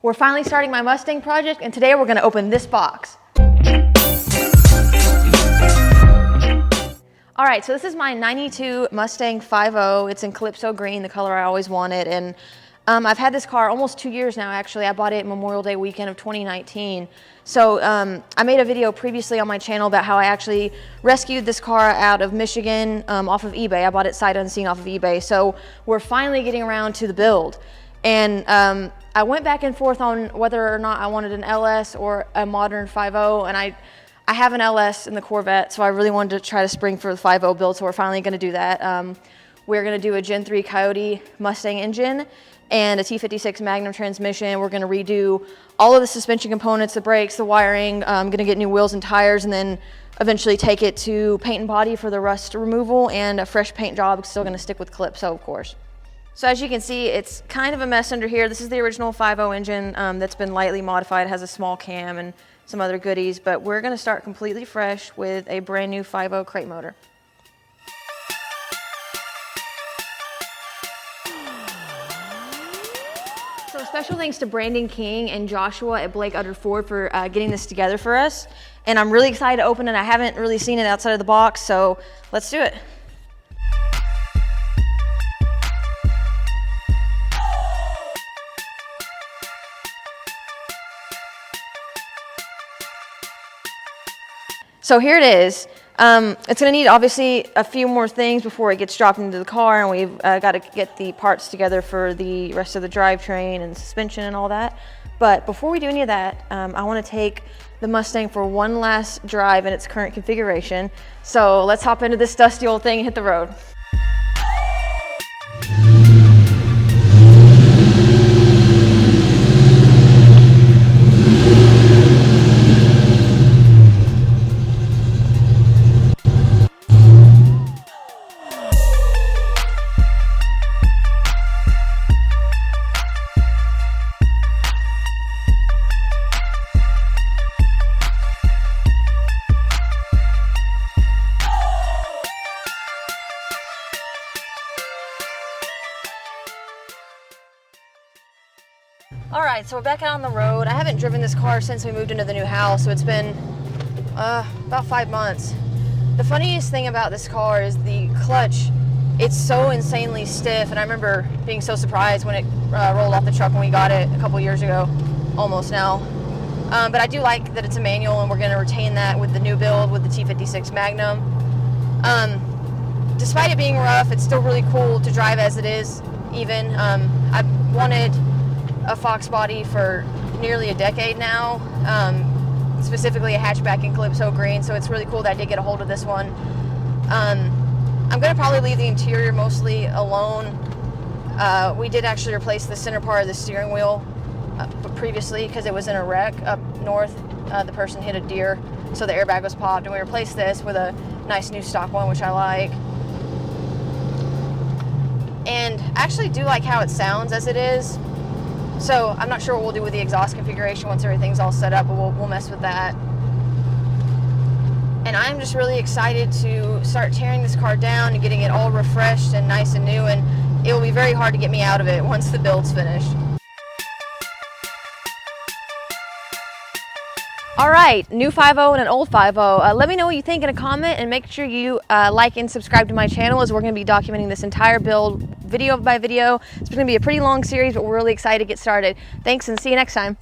We're finally starting my Mustang project, and today we're gonna open this box. All right, so this is my 92 Mustang 5.0. It's in Calypso green, the color I always wanted. And I've had this car almost 2 years now, actually. I bought it Memorial Day weekend of 2019. So I made a video previously on my channel about how I actually rescued this car out of Michigan off of eBay. I bought it sight unseen off of eBay. So we're finally getting around to the build. And I went back and forth on whether or not I wanted an LS or a modern 5.0, and I have an LS in the Corvette, so I really wanted to try to spring for the 5.0 build, so we're finally gonna do that. We're gonna do a Gen 3 Coyote Mustang engine and a T56 Magnum transmission. We're gonna redo all of the suspension components, the brakes, the wiring. I'm gonna get new wheels and tires, and then eventually take it to paint and body for the rust removal and a fresh paint job. Still gonna stick with Calypso, of course. So as you can see, it's kind of a mess under here. This is the original 5.0 engine that's been lightly modified. It has a small cam and some other goodies, but we're gonna start completely fresh with a brand new 5.0 crate motor. So special thanks to Brandon King and Joshua at Blake Utter Ford for getting this together for us. And I'm really excited to open it. I haven't really seen it outside of the box, so let's do it. So here it is. It's gonna need obviously a few more things before it gets dropped into the car, and we've got to get the parts together for the rest of the drivetrain and suspension and all that. But before we do any of that, I wanna take the Mustang for one last drive in its current configuration. So let's hop into this dusty old thing and hit the road. All right, so we're back out on the road. I haven't driven this car since we moved into the new house, so it's been about 5 months. The funniest thing about this car is the clutch. It's so insanely stiff, and I remember being so surprised when it rolled off the truck when we got it a couple years ago, almost now. But I do like that it's a manual, and we're gonna retain that with the new build with the T56 Magnum. Despite it being rough, it's still really cool to drive as it is, even. I've wanted a Foxbody for nearly a decade now, specifically a hatchback in Calypso green, so it's really cool that I did get a hold of this one. I'm gonna probably leave the interior mostly alone. We did actually replace the center part of the steering wheel previously because it was in a wreck up north. The person hit a deer, so the airbag was popped, and we replaced this with a nice new stock one, which I like. And I actually do like how it sounds as it is. So I'm not sure what we'll do with the exhaust configuration once everything's all set up, but we'll mess with that. And I'm just really excited to start tearing this car down and getting it all refreshed and nice and new, and it will be very hard to get me out of it once the build's finished. All right, new 5.0 and an old 5.0. Let me know what you think in a comment, and make sure you like and subscribe to my channel, as we're gonna be documenting this entire build video by video. It's gonna be a pretty long series, but we're really excited to get started. Thanks, and see you next time.